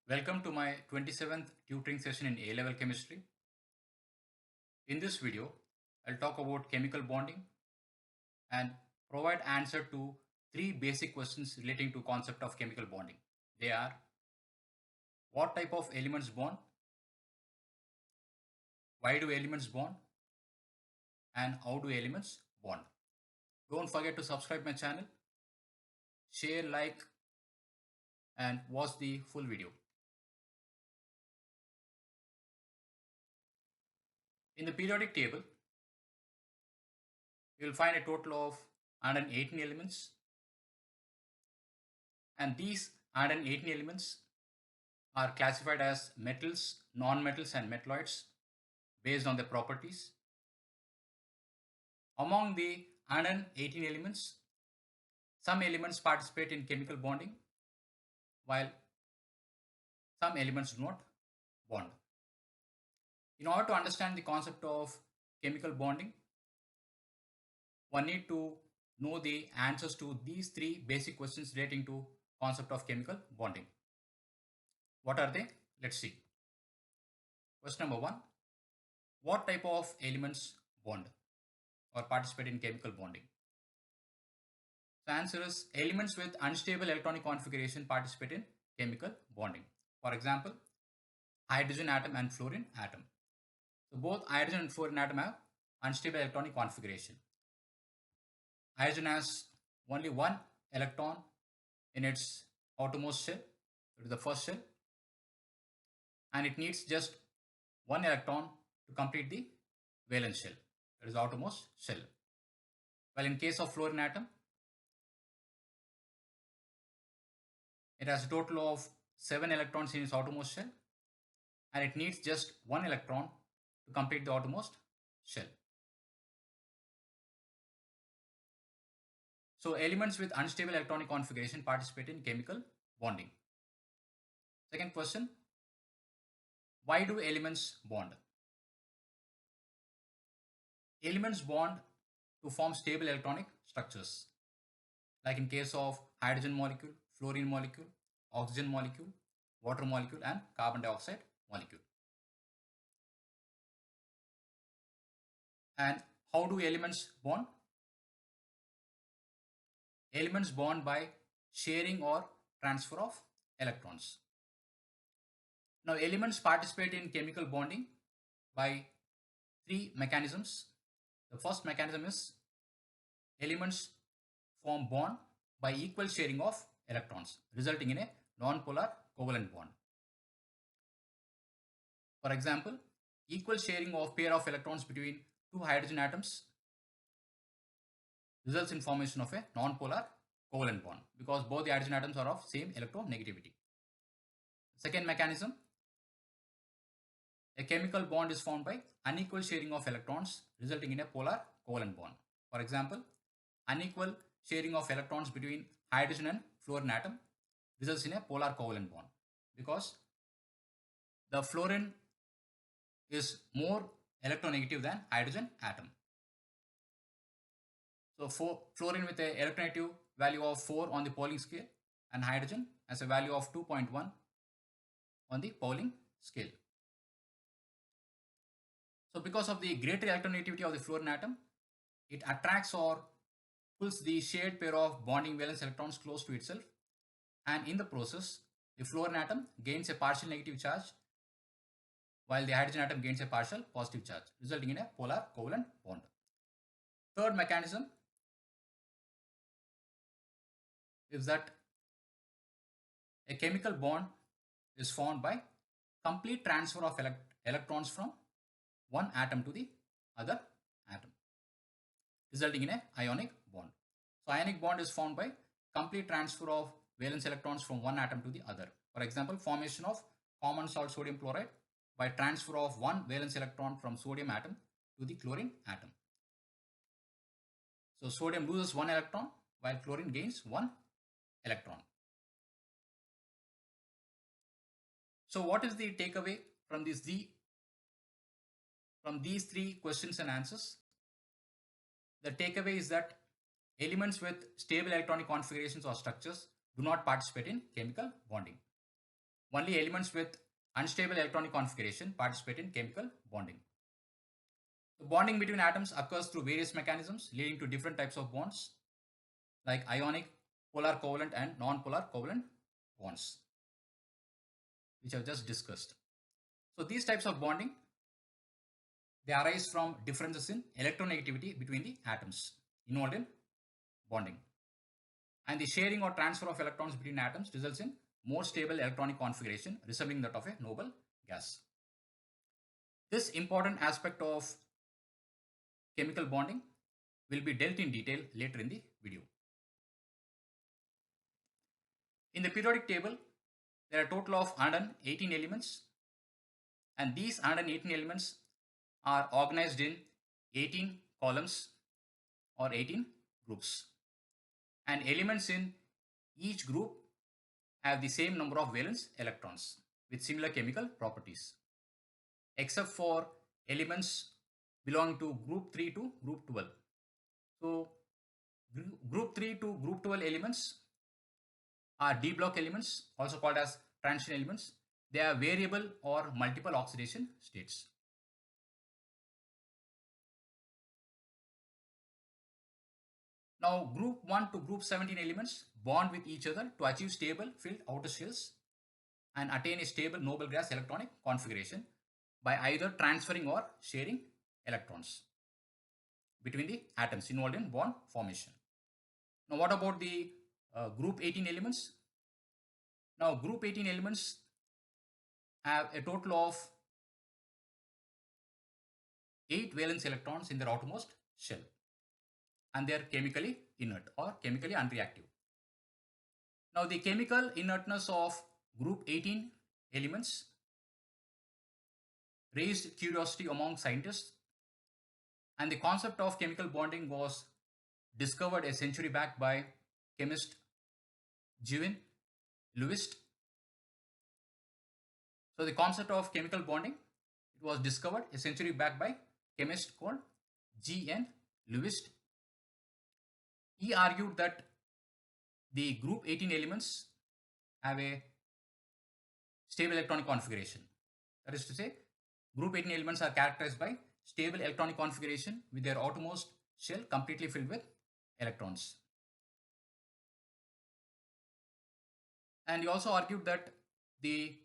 Welcome to my 27th tutoring session in A-level chemistry. In this video, I'll talk about chemical bonding and provide answer to three basic questions relating to concept of chemical bonding. They are: what type of elements bond? Why do elements bond? And how do elements bond? Don't forget to subscribe my channel, share, like, and watch the full video. In the periodic table, you will find a total of 118 elements, and these 118 elements are classified as metals, non-metals, and metalloids based on their properties. Among the 118 elements, some elements participate in chemical bonding, while some elements do not bond. In order to understand the concept of chemical bonding, one need to know the answers to these three basic questions relating to concept of chemical bonding. What are they? Let's see. Question number one: what type of elements bond or participate in chemical bonding? The answer is elements with unstable electronic configuration participate in chemical bonding. For example, hydrogen atom and fluorine atom. So both hydrogen and fluorine atom have unstable electronic configuration. Hydrogen has only one electron in its outermost shell, it is the first shell, and it needs just one electron to complete the valence shell, that is the outermost shell. Well, in case of fluorine atom, it has a total of 7 electrons in its outermost shell, and it needs just one electron to complete the outermost shell. So elements with unstable electronic configuration participate in chemical bonding. Second question: why do elements bond? Elements bond to form stable electronic structures, like in case of hydrogen molecule, fluorine molecule, oxygen molecule, water molecule, and carbon dioxide molecule. And how do elements bond? Elements bond by sharing or transfer of electrons. Now, elements participate in chemical bonding by three mechanisms. The first mechanism is elements form bond by equal sharing of electrons, resulting in a non-polar covalent bond. For example, equal sharing of pair of electrons between two hydrogen atoms results in formation of a non-polar covalent bond because both the hydrogen atoms are of same electronegativity. Second mechanism, a chemical bond is formed by unequal sharing of electrons resulting in a polar covalent bond. For example, unequal sharing of electrons between hydrogen and fluorine atom results in a polar covalent bond because the fluorine is more electronegative than hydrogen atom. So fluorine with a electronegative value of 4 on the Pauling scale and hydrogen has a value of 2.1 on the Pauling scale. So because of the greater electronegativity of the fluorine atom, it attracts or pulls the shared pair of bonding valence electrons close to itself, and in the process, the fluorine atom gains a partial negative charge while the hydrogen atom gains a partial positive charge, resulting in a polar covalent bond. Third mechanism is that a chemical bond is formed by complete transfer of electrons from one atom to the other atom, resulting in a ionic bond. So ionic bond is formed by complete transfer of valence electrons from one atom to the other. For example, formation of common salt sodium chloride by transfer of one valence electron from sodium atom to the chlorine atom. So sodium loses one electron while chlorine gains one electron. So what is the takeaway from these three questions and answers? The takeaway is that elements with stable electronic configurations or structures do not participate in chemical bonding. only elements with unstable electronic configuration participate in chemical bonding. The bonding between atoms occurs through various mechanisms leading to different types of bonds like ionic, polar covalent and non-polar covalent bonds, which I've just discussed. So these types of bonding, they arise from differences in electronegativity between the atoms involved in bonding. And the sharing or transfer of electrons between atoms results in more stable electronic configuration resembling that of a noble gas. This important aspect of chemical bonding will be dealt in detail later in the video. In the periodic table, there are a total of 118 elements, and these 118 elements are organized in 18 columns or 18 groups. And elements in each group have the same number of valence electrons with similar chemical properties, except for elements belonging to group 3 to group 12. So group 3 to group 12 elements are D block elements, also called as transition elements. They have variable or multiple oxidation states. Now group 1 to group 17 elements bond with each other to achieve stable filled outer shells and attain a stable noble gas electronic configuration by either transferring or sharing electrons between the atoms involved in bond formation. Now what about the group 18 elements? Now group 18 elements have a total of 8 valence electrons in their outermost shell, and they are chemically inert or chemically unreactive. Now the chemical inertness of group 18 elements raised curiosity among scientists, and the concept of chemical bonding was discovered a century back by chemist Jean Lewis. So the concept of chemical bonding, it was discovered a century back by chemist called G.N. Lewis. He argued that the group 18 elements have a stable electronic configuration. That is to say, group 18 elements are characterized by stable electronic configuration with their outermost shell completely filled with electrons. And he also argued that the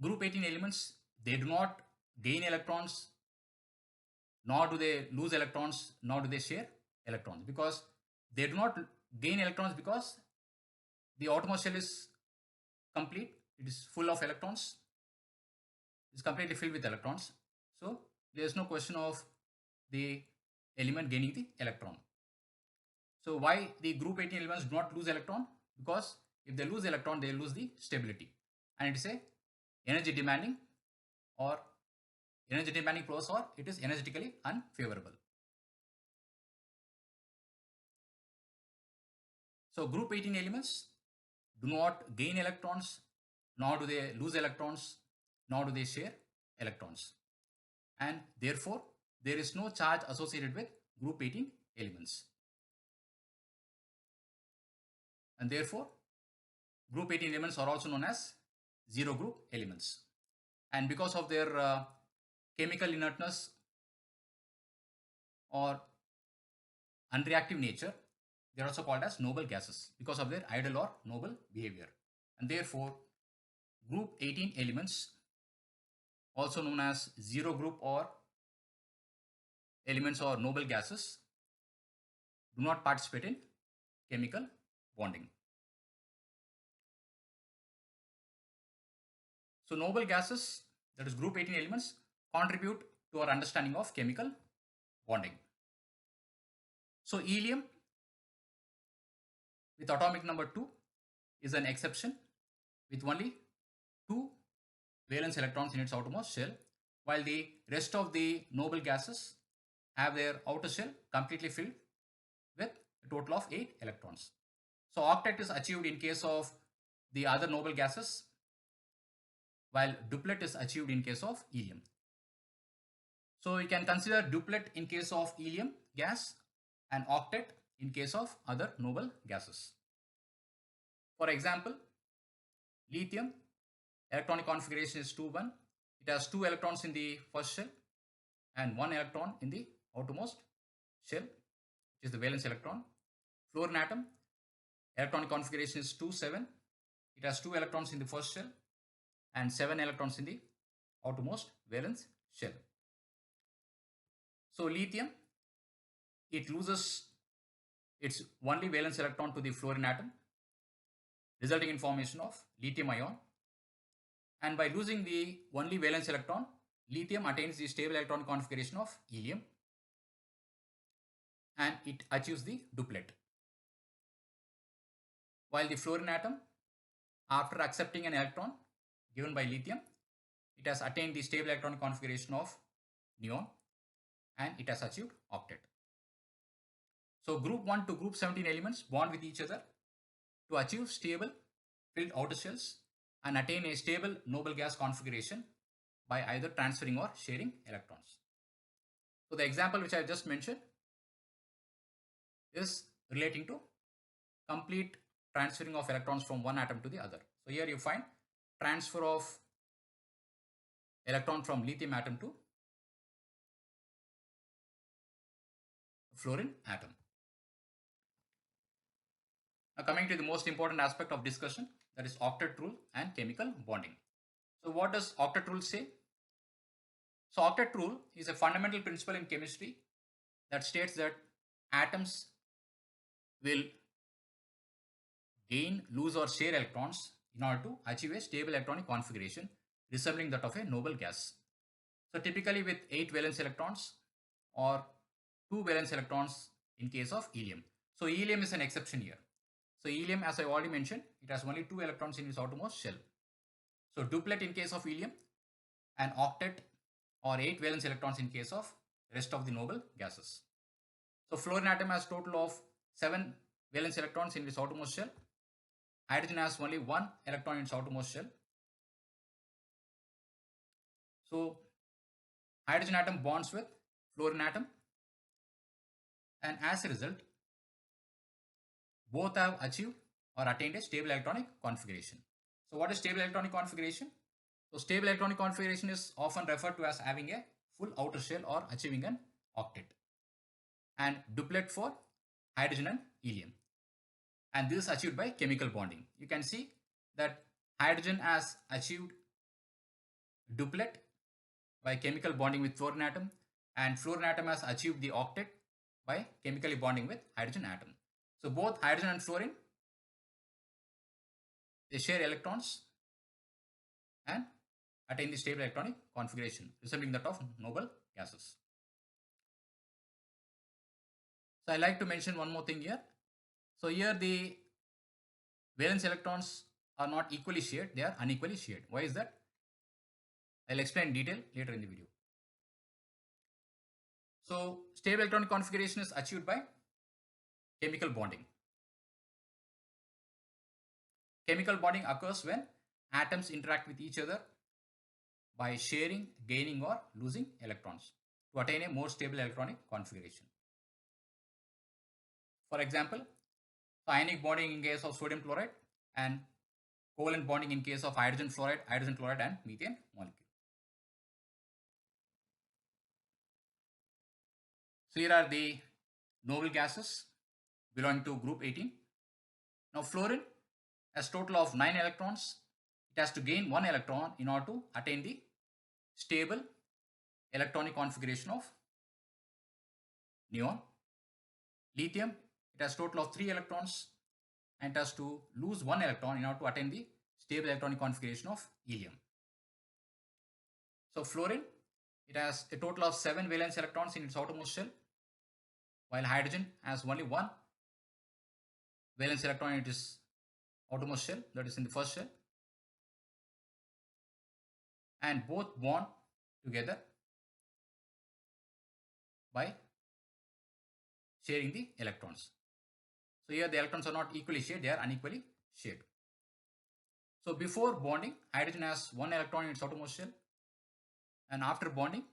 group 18 elements, they do not gain electrons, nor do they lose electrons, nor do they share electrons, because they do not gain electrons because the outermost shell is complete, it is full of electrons, it is completely filled with electrons. So there is no question of the element gaining the electron. So why the group 18 elements do not lose electron? Because if they lose electron, they lose the stability, and it is a energy demanding process, or it is energetically unfavorable. So group 18 elements do not gain electrons, nor do they lose electrons, nor do they share electrons, and therefore there is no charge associated with group 18 elements, and therefore group 18 elements are also known as zero group elements. And because of their chemical inertness or unreactive nature, they are also called as noble gases because of their ideal or noble behavior. And therefore group 18 elements, also known as zero group or elements or noble gases, do not participate in chemical bonding. So noble gases, that is group 18 elements, contribute to our understanding of chemical bonding. So helium with atomic number 2 is an exception with only 2 valence electrons in its outermost shell, while the rest of the noble gases have their outer shell completely filled with a total of 8 electrons. So octet is achieved in case of the other noble gases, while duplet is achieved in case of helium. So you can consider duplet in case of helium gas and octet in case of other noble gases. For example, lithium electronic configuration is 2 1. It has 2 electrons in the first shell and 1 electron in the outermost shell, which is the valence electron. Fluorine atom electronic configuration is 2 7. It has 2 electrons in the first shell and 7 electrons in the outermost valence shell. So lithium, it loses its only valence electron to the fluorine atom, resulting in formation of lithium ion. And by losing the only valence electron, lithium attains the stable electron configuration of helium and it achieves the duplet. While the fluorine atom, after accepting an electron given by lithium, it has attained the stable electron configuration of neon and it has achieved octet. So group 1 to group 17 elements bond with each other to achieve stable filled outer shells and attain a stable noble gas configuration by either transferring or sharing electrons. So the example which I just mentioned is relating to complete transferring of electrons from one atom to the other. So here you find transfer of electron from lithium atom to fluorine atom. Now coming to the most important aspect of discussion, that is octet rule and chemical bonding. So what does octet rule say? So octet rule is a fundamental principle in chemistry that states that atoms will gain, lose or share electrons in order to achieve a stable electronic configuration resembling that of a noble gas. So typically with 8 valence electrons or 2 valence electrons in case of helium. So helium is an exception here. So helium, as I already mentioned, it has only 2 electrons in its outermost shell. So duplet in case of helium and octet or 8 valence electrons in case of rest of the noble gases. So fluorine atom has total of 7 valence electrons in its outermost shell. Hydrogen has only 1 electron in its outermost shell. So hydrogen atom bonds with fluorine atom and as a result both have achieved or attained a stable electronic configuration. So what is stable electronic configuration? So stable electronic configuration is often referred to as having a full outer shell or achieving an octet, and duplet for hydrogen and helium, and this is achieved by chemical bonding. You can see that hydrogen has achieved duplet by chemical bonding with fluorine atom, and fluorine atom has achieved the octet by chemically bonding with hydrogen atom. So both hydrogen and fluorine, they share electrons and attain the stable electronic configuration resembling that of noble gases. So I like to mention one more thing here. So here the valence electrons are not equally shared, they are unequally shared. Why is that? I'll explain in detail later in the video. So stable electronic configuration is achieved by chemical bonding. Chemical bonding occurs when atoms interact with each other by sharing, gaining or losing electrons to attain a more stable electronic configuration. For example, ionic bonding in case of sodium chloride and covalent bonding in case of hydrogen fluoride, hydrogen chloride and methane molecule. So here are the noble gases belonging to group 18. Now fluorine has total of 9 electrons. It has to gain 1 electron in order to attain the stable electronic configuration of neon. Lithium, it has total of 3 electrons and it has to lose 1 electron in order to attain the stable electronic configuration of helium. So fluorine, it has a total of 7 valence electrons in its outermost shell, while hydrogen has only 1 valence electron in its outermost shell, that is in the first shell, and both bond together by sharing the electrons. So here the electrons are not equally shared, they are unequally shared. So before bonding, hydrogen has 1 electron in its outermost shell, and after bonding,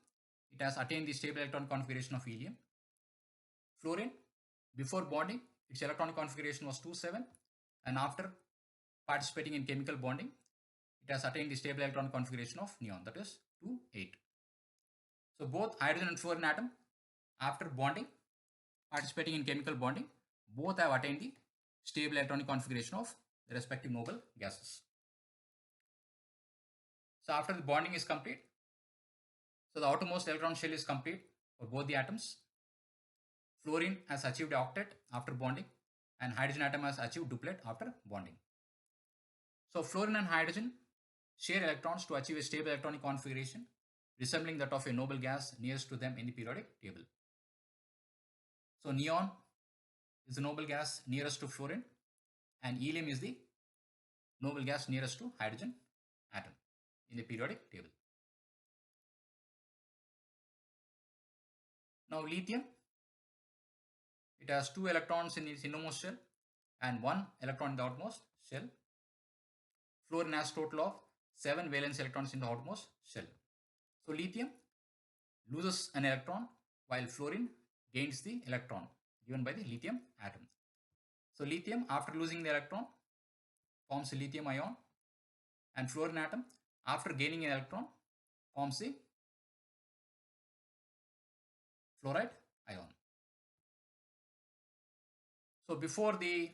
it has attained the stable electron configuration of helium. Fluorine, before bonding, its electronic configuration was 2 7, and after participating in chemical bonding, it has attained the stable electron configuration of neon, that is 2, 8. So both hydrogen and fluorine atom, after bonding, participating in chemical bonding, both have attained the stable electronic configuration of the respective noble gases. So after the bonding is complete, so the outermost electron shell is complete for both the atoms. Fluorine has achieved octet after bonding, and hydrogen atom has achieved duplet after bonding. So fluorine and hydrogen share electrons to achieve a stable electronic configuration resembling that of a noble gas nearest to them in the periodic table. So neon is the noble gas nearest to fluorine, and helium is the noble gas nearest to hydrogen atom in the periodic table. Now lithium, it has 2 electrons in its innermost shell and 1 electron in the outermost shell. Fluorine has total of 7 valence electrons in the outermost shell. So lithium loses an electron while fluorine gains the electron given by the lithium atom. So lithium, after losing the electron, forms a lithium ion, and fluorine atom, after gaining an electron, forms the fluoride ion. So before the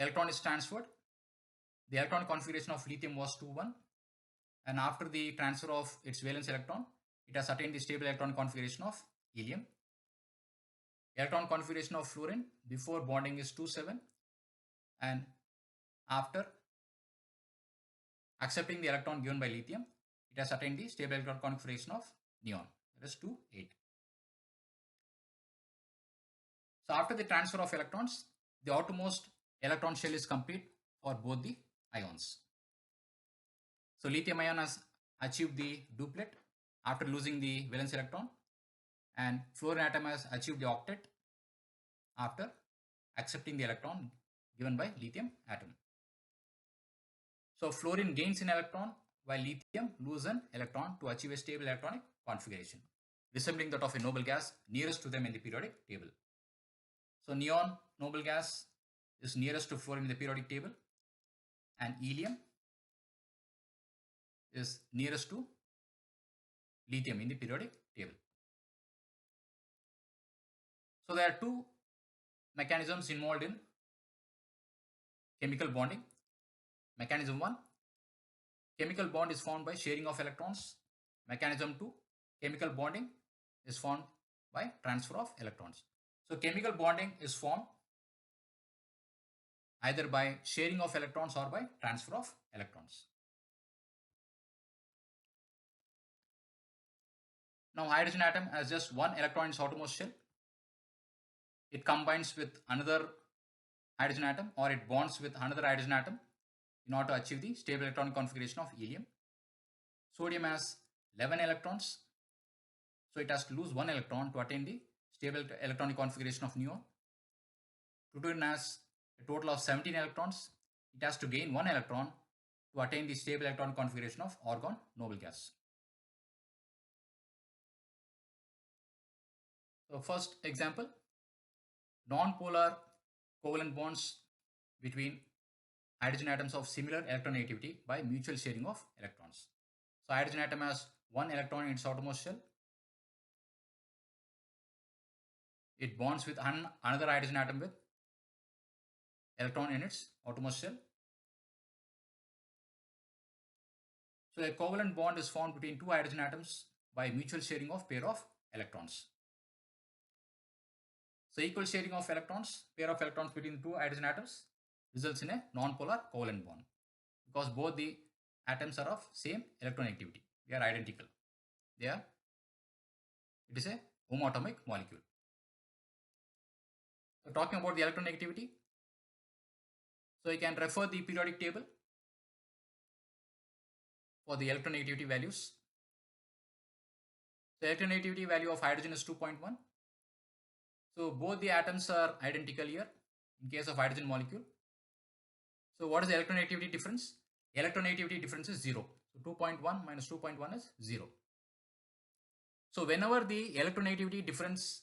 electron is transferred, the electronic configuration of lithium was 2, 1, and after the transfer of its valence electron, it has attained the stable electronic configuration of helium. Electron configuration of fluorine before bonding is 2, 7, and after accepting the electron given by lithium, it has attained the stable electron configuration of neon, that is 2, 8. So after the transfer of electrons, the outermost electron shell is complete for both the ions. So lithium ion has achieved the duplet after losing the valence electron, and fluorine atom has achieved the octet after accepting the electron given by lithium atom. So fluorine gains an electron while lithium loses an electron to achieve a stable electronic configuration resembling that of a noble gas nearest to them in the periodic table. So neon, noble gas, is nearest to fluorine in the periodic table, and helium is nearest to lithium in the periodic table. So there are 2 mechanisms involved in chemical bonding. Mechanism 1, chemical bond is formed by sharing of electrons. Mechanism 2, chemical bonding is formed by transfer of electrons. So chemical bonding is formed either by sharing of electrons or by transfer of electrons. Now hydrogen atom has just 1 electron in its outermost shell. It combines with another hydrogen atom, or it bonds with another hydrogen atom in order to achieve the stable electronic configuration of helium. Sodium has 11 electrons, so it has to lose 1 electron to attain the stable electronic configuration of neon. Plutonium has a total of 17 electrons. It has to gain 1 electron to attain the stable electronic configuration of argon, noble gas. So first example, non-polar covalent bonds between hydrogen atoms of similar electronegativity by mutual sharing of electrons. So hydrogen atom has 1 electron in its outermost shell. It bonds with another hydrogen atom with electron in its outermost shell. So a covalent bond is formed between 2 hydrogen atoms by mutual sharing of pair of electrons. So equal sharing of electrons, pair of electrons between 2 hydrogen atoms, results in a non-polar covalent bond because both the atoms are of same electronegativity. They are identical. It is a homoatomic molecule. So talking about the electronegativity, so you can refer the periodic table for the electronegativity values. The electronegativity value of hydrogen is 2.1. So both the atoms are identical here in case of hydrogen molecule. So what is the electronegativity difference? Electronegativity difference is 0. So 2.1 minus 2.1 is 0. So whenever the electronegativity difference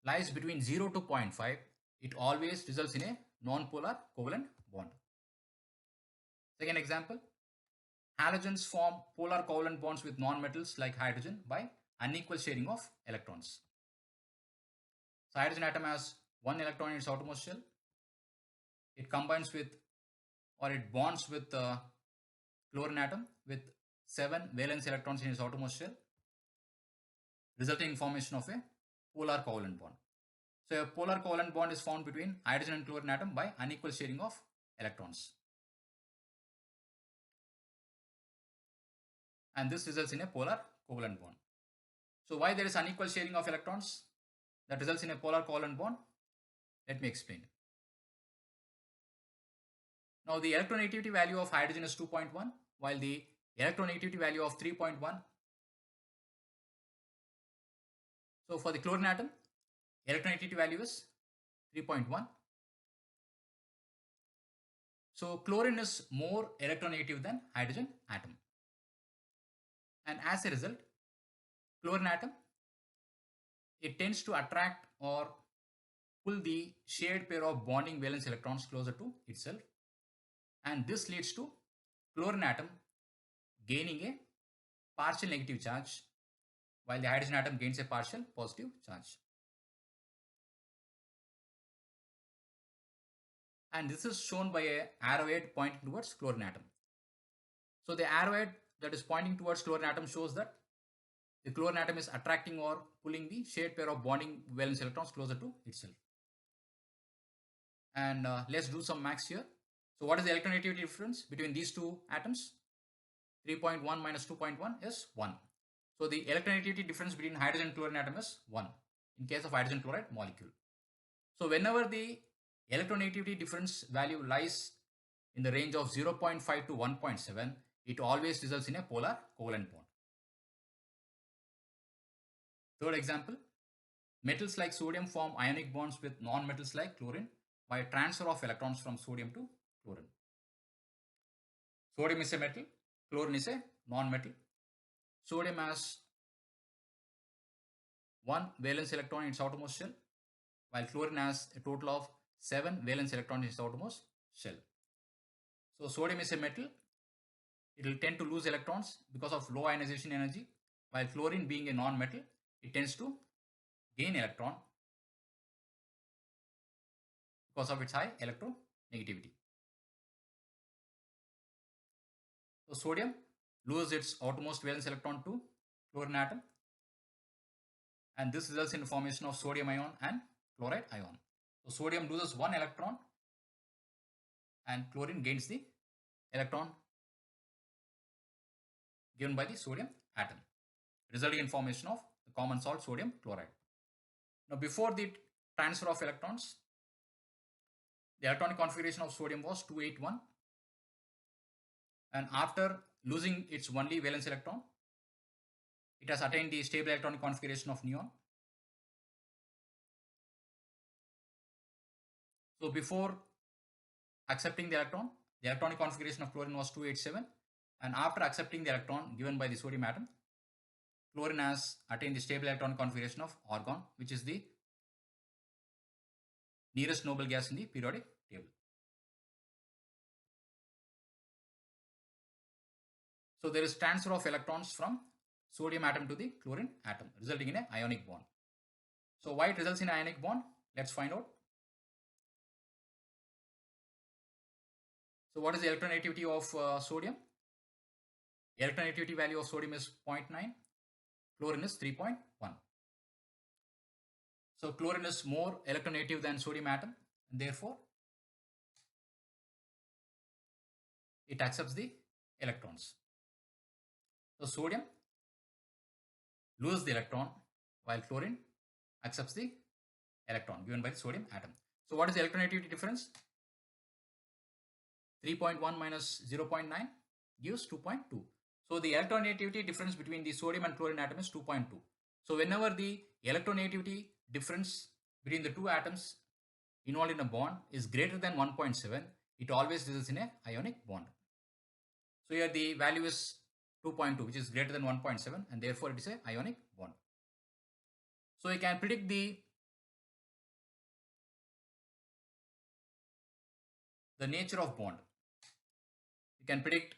lies between 0 to 0.5, it always results in a non-polar covalent bond. Second example, halogens form polar covalent bonds with non-metals like hydrogen by unequal sharing of electrons. So hydrogen atom has one electron in its outermost shell. It combines with, or it bonds with chlorine atom with 7 valence electrons in its outermost shell, resulting in formation of a polar covalent bond. So a polar covalent bond is found between hydrogen and chlorine atom by unequal sharing of electrons. And this results in a polar covalent bond. So why there is unequal sharing of electrons that results in a polar covalent bond? Let me explain. Now the electronegativity value of hydrogen is 2.1, while the electronegativity value of 3.1. So for the chlorine atom, electronegativity value is 3.1. So chlorine is more electronegative than hydrogen atom. And as a result, chlorine atom, it tends to attract or pull the shared pair of bonding valence electrons closer to itself. And this leads to chlorine atom gaining a partial negative charge, while the hydrogen atom gains a partial positive charge. And this is shown by a arrowhead pointing towards chlorine atom. So the arrowhead that is pointing towards chlorine atom shows that the chlorine atom is attracting or pulling the shared pair of bonding valence electrons closer to itself. And let's do some maths here. So what is the electronegativity difference between these two atoms? 3.1 minus 2.1 is 1. So the electronegativity difference between hydrogen and chlorine atom is 1 in case of hydrogen chloride molecule. So whenever the electronegativity difference value lies in the range of 0.5 to 1.7, it always results in a polar covalent bond. Third example, metals like sodium form ionic bonds with non-metals like chlorine by transfer of electrons from sodium to chlorine. Sodium is a metal, chlorine is a non-metal. Sodium has one valence electron in its outermost shell, while chlorine has a total of 7 valence electrons in its outermost shell. So sodium is a metal, it will tend to lose electrons because of low ionization energy, while chlorine being a non-metal, it tends to gain electron because of its high electronegativity. So sodium loses its outermost valence electron to chlorine atom, and this results in the formation of sodium ion and chloride ion. So sodium loses one electron and chlorine gains the electron given by the sodium atom, resulting in formation of the common salt sodium chloride. Now before the transfer of electrons, the electronic configuration of sodium was 281, and after losing its only valence electron, it has attained the stable electronic configuration of neon. So before accepting the electron, the electronic configuration of chlorine was 287, and after accepting the electron given by the sodium atom, chlorine has attained the stable electronic configuration of argon, which is the nearest noble gas in the periodic table. So there is transfer of electrons from sodium atom to the chlorine atom, resulting in an ionic bond. So why it results in an ionic bond? Let's find out. So what is the electronegativity of sodium? The electronegativity value of sodium is 0.9, chlorine is 3.1. So chlorine is more electronegative than sodium atom, and therefore it accepts the electrons. So sodium loses the electron, while chlorine accepts the electron given by the sodium atom. So what is the electronegativity difference? 3.1 minus 0.9 gives 2.2. So the electronegativity difference between the sodium and chlorine atom is 2.2. So whenever the electronegativity difference between the two atoms involved in a bond is greater than 1.7, it always results in a ionic bond. So here the value is 2.2, which is greater than 1.7, and therefore it is a ionic bond. So you can predict the the nature of bond. You can predict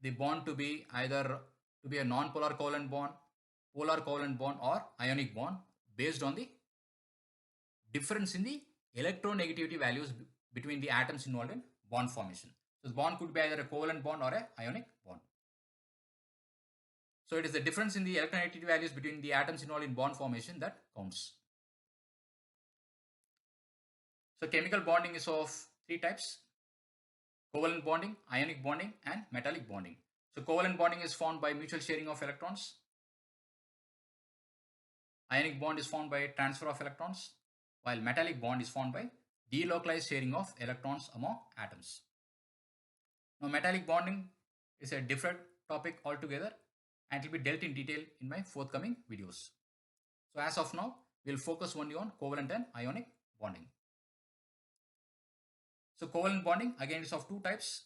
the bond to be either to be a non-polar covalent bond, polar covalent bond, or ionic bond based on the difference in the electronegativity values between the atoms involved in bond formation. So the bond could be either a covalent bond or a ionic bond. So it is the difference in the electronegativity values between the atoms involved in bond formation that counts. So chemical bonding is of three types: covalent bonding, ionic bonding, and metallic bonding. So covalent bonding is formed by mutual sharing of electrons. Ionic bond is formed by transfer of electrons, while metallic bond is formed by delocalized sharing of electrons among atoms. Now metallic bonding is a different topic altogether and it will be dealt in detail in my forthcoming videos. So as of now, we will focus only on covalent and ionic bonding. So covalent bonding again is of two types: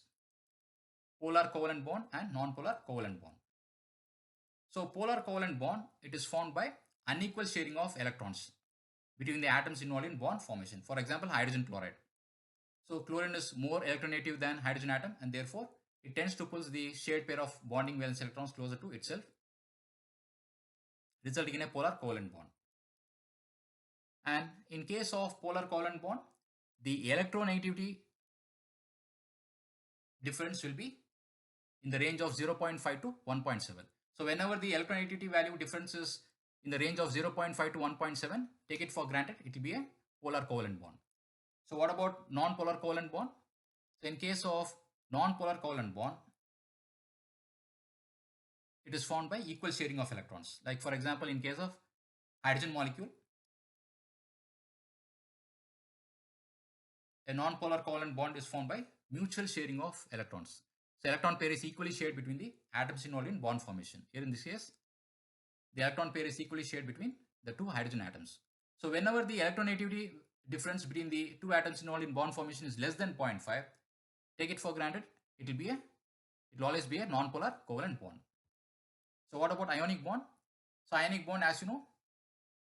polar covalent bond and non-polar covalent bond. So polar covalent bond, it is formed by unequal sharing of electrons between the atoms involved in bond formation. For example, hydrogen chloride. So chlorine is more electronegative than hydrogen atom and therefore it tends to pull the shared pair of bonding valence electrons closer to itself, resulting in a polar covalent bond. And in case of polar covalent bond, the electronegativity difference will be in the range of 0.5 to 1.7. So whenever the electronegativity value difference is in the range of 0.5 to 1.7, take it for granted it will be a polar covalent bond. So what about non-polar covalent bond? So in case of non-polar covalent bond, it is formed by equal sharing of electrons. Like for example, in case of hydrogen molecule, a non-polar covalent bond is formed by mutual sharing of electrons. So electron pair is equally shared between the atoms involved in bond formation. Here in this case, the electron pair is equally shared between the two hydrogen atoms. So whenever the electronegativity difference between the two atoms involved in bond formation is less than 0.5, take it for granted it will always be a non-polar covalent bond. So what about ionic bond? So ionic bond, as you know,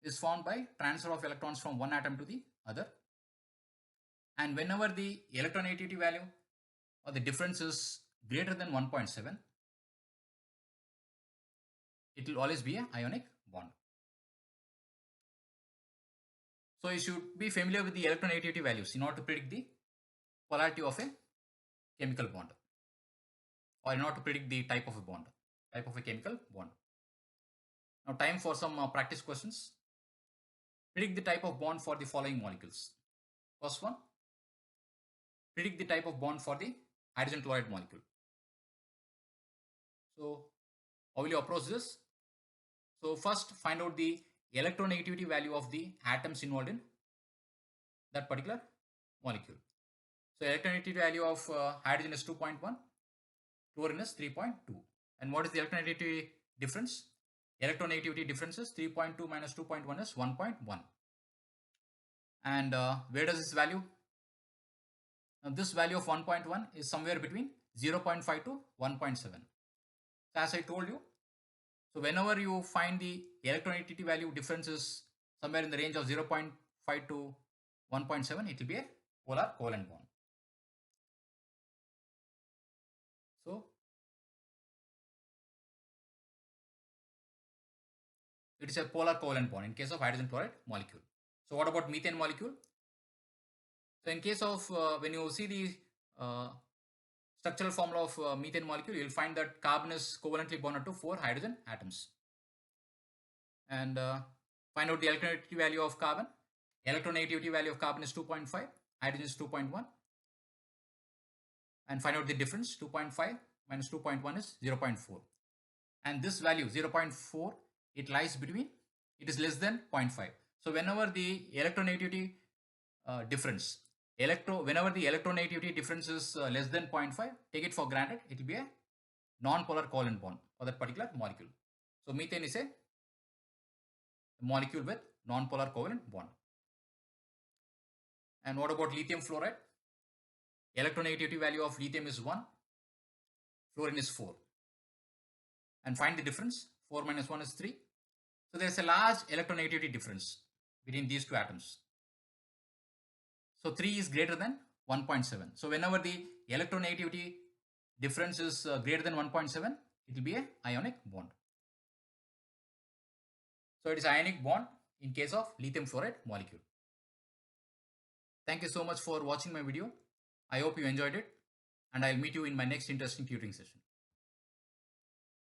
is formed by transfer of electrons from one atom to the other. And whenever the electronegativity value or the difference is greater than 1.7, it will always be an ionic bond. So you should be familiar with the electronegativity values in order to predict the polarity of a chemical bond, or in order to predict the type of a bond, type of a chemical bond. Now time for some practice questions. Predict the type of bond for the following molecules. First one, predict the type of bond for the hydrogen chloride molecule. So how will you approach this? So first find out the electronegativity value of the atoms involved in that particular molecule. So electronegativity value of hydrogen is 2.1, chlorine is 3.2. And what is the electronegativity difference? Electronegativity difference is 3.2 minus 2.1 is 1.1. And where does this value? Now this value of 1.1 is somewhere between 0.5 to 1.7. So as I told you, so whenever you find the electronegativity value difference is somewhere in the range of 0.5 to 1.7, it will be a polar covalent bond. So it is a polar covalent bond in case of hydrogen chloride molecule. So what about methane molecule? So in case of when you see the structural formula of methane molecule, you will find that carbon is covalently bonded to 4 hydrogen atoms. And find out the electronegativity value of carbon. Electronegativity value of carbon is 2.5, hydrogen is 2.1. And find out the difference. 2.5 minus 2.1 is 0.4. And this value 0.4, it lies between, it is less than 0.5. So whenever the electronegativity difference, whenever the electronegativity difference is less than 0.5, take it for granted it will be a non-polar covalent bond for that particular molecule. So methane is a molecule with non-polar covalent bond. And what about lithium fluoride? Electronegativity value of lithium is 1, fluorine is 4. And find the difference. 4 minus 1 is 3. So there is a large electronegativity difference between these two atoms. So 3 is greater than 1.7. So whenever the electronegativity difference is greater than 1.7, it will be a ionic bond. So it is ionic bond in case of lithium fluoride molecule. Thank you so much for watching my video. I hope you enjoyed it, and I'll meet you in my next interesting tutoring session.